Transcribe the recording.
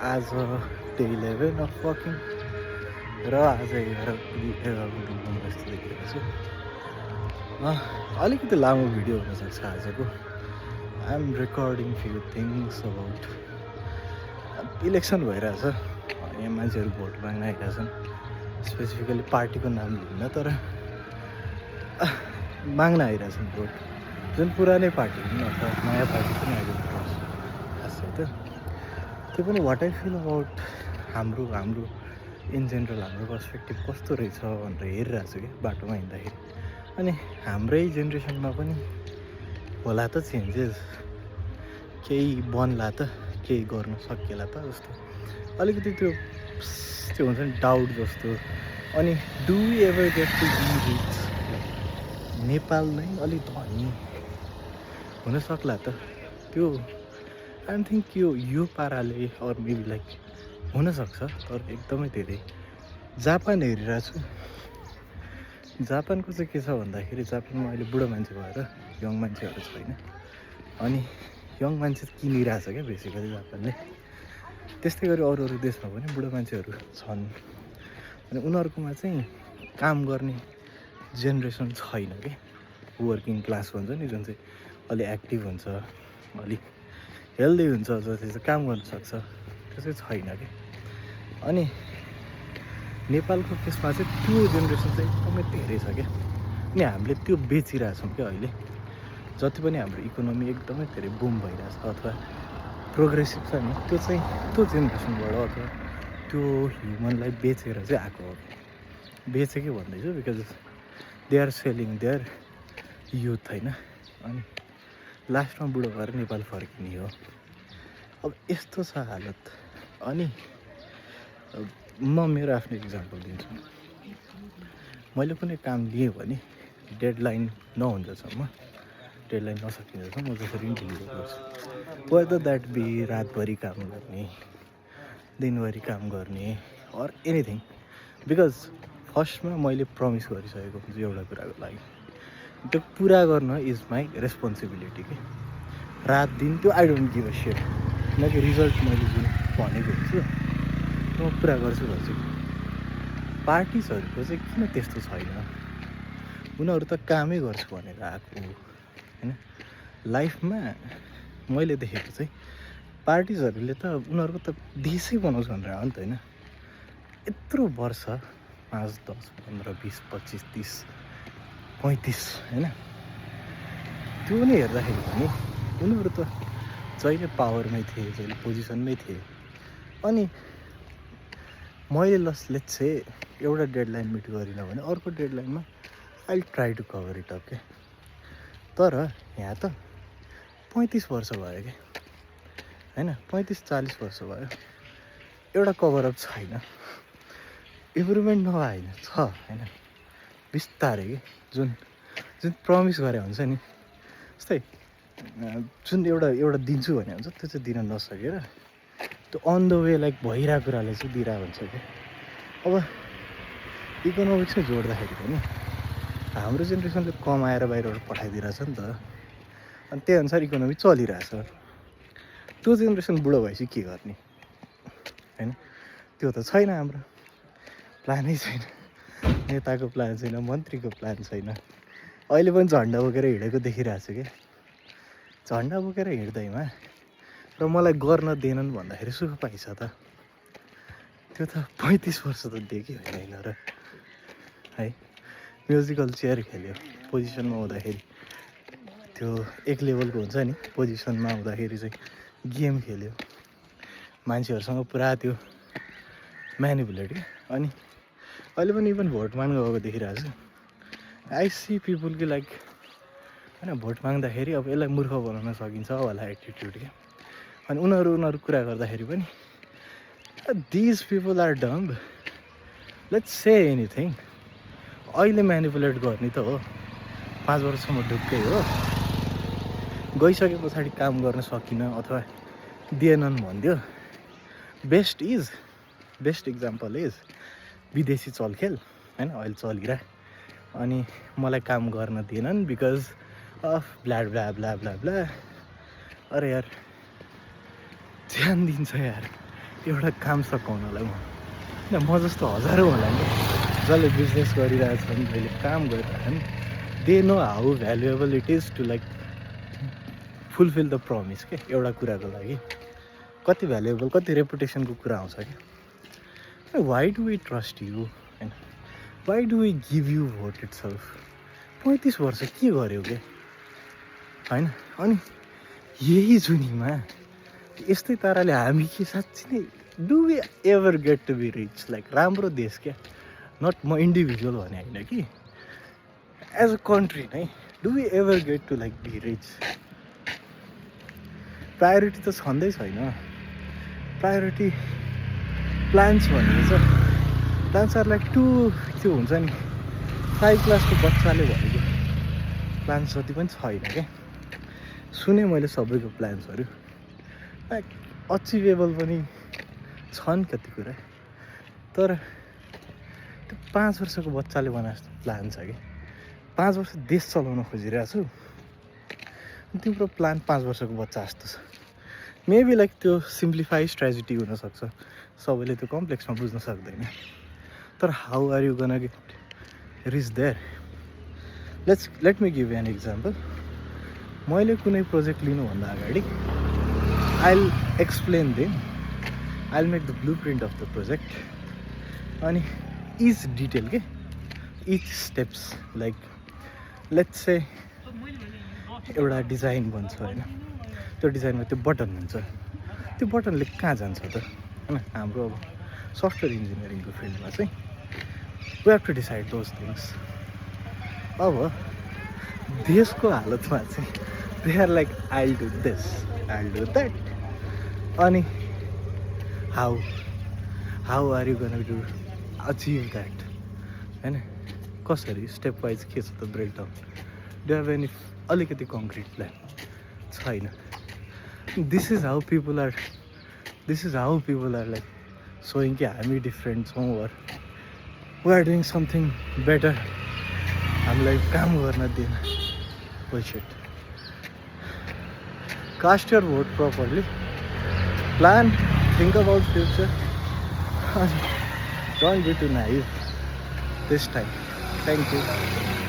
आज day 11 of working र आज 11 दिन जस्तो देखिरहेको छु। अलिकति लामो भिडियो हुनसक्छ आजको। I am recording few things about election भइरहेछ। यहाँ मान्छेहरू भोट माग्न आएका छन्। स्पेसिफिकली पार्टीको नाम लिन्न, तर माग्न आइरहेछन् भोट। जुन पुरानै पार्टी हुन् अथवा नयाँ पार्टी पनि आएको खास चाहिँ त त्यो पनि वाट आई फिल अबाउट हाम्रो इन जेनरल हाम्रो पर्सपेक्टिभ कस्तो रहेछ भनेर हेरिरहेको छु क्या बाटोमा हिँड्दाखेरि। अनि हाम्रै जेनेरेसनमा पनि होला त चेन्जेस, केही बन्ला त, केही गर्न सकिएला त जस्तो अलिकति त्यो हुन्छ नि डाउट जस्तो। अनि do we ever get to be rich, Nepal नै अलिक धनी हुन सक्ला त त्यो। आई एम थिङ्क यो पाराले अर मेबी लाइक हुनसक्छ, तर एकदमै धेरै जापान हेरिरहेको छु। जापानको चाहिँ के छ भन्दाखेरि जापानमा अहिले बुढो मान्छे भएर यङ मान्छेहरू छैन, अनि यङ मान्छे किनिरहेछ क्या बेसिकली जापानले। त्यस्तै गरी अरू देशमा पनि बुढो मान्छेहरू छन्, अनि उनीहरूकोमा चाहिँ काम गर्ने जेनेरेसन छैन कि। वर्किङ क्लास भन्छ नि, जुन चाहिँ अलि एक्टिभ हुन्छ, अलिक हेल्दी हुन्छ, जसले चाहिँ काम गर्न सक्छ, त्यो चाहिँ छैन कि। अनि नेपालको केसमा चाहिँ त्यो जेनेरेसन चाहिँ एकदमै धेरै छ क्या। अनि हामीले त्यो बेचिरहेछौँ क्या अहिले। जति पनि हाम्रो इकोनोमी एकदमै धेरै बुम भइरहेछ अथवा प्रोग्रेसिभ छ नि, त्यो चाहिँ त्यो जेनेरेसनबाट अथवा त्यो ह्युमनलाई बेचेर चाहिँ आएको हो। बेचेकै भन्दैछु because they are selling their youth होइन। अनि लास्टमा बुढो भएर नेपाल फर्किने हो। अब यस्तो छ हालत। अनि म मेरो आफ्नो इक्जाम्पल दिन्छु। मैले कुनै काम लिएँ भने डेडलाइन नहुन्जेलसम्म, डेडलाइन नसकिन्जेलसम्म म जसरी पनि ढिलो गर्छु। वेदर द्याट बी रातभरि काम गर्ने, दिनभरि काम गर्ने अर एनिथिङ। बिकज फर्स्टमा मैले प्रमिस गरिसकेको हुन्छु एउटा कुराको लागि, त्यो पुरा गर्न इज माई रेस्पोन्सिबिलिटी कि। रात दिन त्यो I don't give a shit, किनकि रिजल्ट मैले जुन भनेको हुन्छु म पुरा गर्छु। पार्टिजहरूको चाहिँ किन त्यस्तो छैन? उनीहरू त कामै गर्छु भनेर आएको होइन। लाइफमा मैले देखेको चाहिँ पार्टिजहरूले त उनीहरूको त देशै बनाउँछ भनेर हो नि त होइन। यत्रो वर्ष 5, 10, 15, 20, 25, 30, 35 होइन, त्यो पनि हेर्दाखेरि पनि उनीहरू त जहिले पावरमै थिए, जहिले पोजिसनमै थिए। अनि मैले लेट्स से एउटा डेडलाइन मिट गरिनँ भने अर्को डेडलाइनमा I try to cover it up के। तर यहाँ त 35 वर्ष भयो क्या होइन, 35-40 वर्ष भयो, एउटा कभरअप छैन, इम्प्रुभमेन्ट नभए होइन छ होइन। बिस्तारै कि जुन प्रमिस गरे हुन्छ नि, जस्तै जुन एउटा दिन्छु भने हुन्छ त्यो चाहिँ दिन नसकेर त्यो अन द वे लाइक भइरहेको कुराले चाहिँ दिइरहेको हुन्छ क्या। अब इकोनोमिक्समै जोड्दाखेरि पनि हाम्रो जेनेरेसनले कमाएर बाहिरबाट पठाइदिरहेछ नि त, अनि त्यही अनुसार इकोनोमी चलिरहेछ। त्यो जेनेरेसन बुढो भएपछि के गर्ने होइन? त्यो त छैन, हाम्रो प्लानै छैन, नेताको प्लान छैन, मन्त्रीको प्लान छैन। अहिले पनि झन्डा बोकेर हिँडेको देखिरहेको छु क्या। झन्डा बोकेर हिँड्दैमा र मलाई गर्न दिएनन् भन्दाखेरि सुख पाइन्छ त? त्यो त 35 वर्ष त देख्यो होइन र है। म्युजिकल चेयर खेल्यो पोजिसनमा हुँदाखेरि, त्यो एक लेभलको हुन्छ नि पोजिसनमा हुँदाखेरि चाहिँ गेम खेल्यो मान्छेहरूसँग पुरा त्यो म्यानिपुलेट क्या। अनि अहिले पनि इभन भोट माग्नु गएको देखिरहेको छु। आई सी पिपुल कि लाइक होइन, भोट माग्दाखेरि अब यसलाई मूर्ख बनाउन सकिन्छ होला एटिट्युड क्या। अनि उनीहरू कुरा गर्दाखेरि पनि these people are dumb, let's say anything. अहिले म्यानिपुलेट गर्ने त हो, 5 वर्षसम्म ढुक्कै हो, गइसके पछाडि काम गर्न सकिनँ अथवा दिएनन् भनिदियो। बेस्ट इक्जाम्पल इज विदेशी चलखेल होइन, अहिले चलिरह। अनि मलाई काम गर्न दिएनन् because of blah blah blah blah blah. अरे यार ध्यान दिन्छ यार, एउटा काम सकाउनलाई होइन म जस्तो हजारौँ होला नि जसले बिजनेस गरिरहेछन् जसले काम गरिरहेछन् they know how valuable it is to like fulfil the promise के एउटा कुराको लागि कति भ्यालुएबल कति रेपुटेसनको कुरा आउँछ कि why do we trust you होइन why do we give you vote itself 35 वर्ष के गर्यो के होइन अनि यही जुनीमा यस्तै ताराले हामी के साँच्ची नै do we ever get to be rich like राम्रो देश क्या नट म इन्डिभिजुअल भने होइन कि एज अ कन्ट्री नै do we ever get to like be rich priority त छँदै छैन प्रायोरिटी प्लान्स भनेको छ प्लान्स आर लाइक टु त्यो हुन्छ नि 5 क्लासको बच्चाले भनेको प्लान्स जति पनि छैन क्या सुने मैले सबैको प्लान्सहरू लाइक अचिभेबल पनि छन् कति कुरा तर त्यो 5 वर्षको बच्चाले बनाए जस्तो प्लान छ कि 5 वर्ष देश चलाउन खोजिरहेको छु तिम्रो प्लान 5 वर्षको बच्चा जस्तो छ मेबी लाइक त्यो सिम्प्लिफाई स्ट्रेटेजी हुनसक्छ सबैले त्यो कम्प्लेक्समा बुझ्न सक्दैन तर how are you gonna get rich there let me give an example मैले कुनै प्रोजेक्ट लिनुभन्दा अगाडि I'll explain them I'll make the blueprint of the project अनि इच डिटेल के each steps like let's say एउटा design बन्छ होइन त्यो डिजाइनमा त्यो बटन हुन्छ त्यो बटनले कहाँ जान्छ त होइन हाम्रो अब सफ्टवेयर इन्जिनियरिङको फिल्डमा चाहिँ we have to decide those things अब देशको हालतमा चाहिँ they are like I'll do this I'll do that अनि how are you gonna do achieve that होइन कसरी स्टेप वाइज के छ त ब्रेकडाउन डु हेभ एनी अलिकति कङ्क्रिट प्लान छैन this is how people are like showing कि हामी डिफ्रेन्ट छौँ where we are doing something better हामीलाई काम गर्न दिएन bullshit cast your vote properly plan think about future don't be too naive this time thank you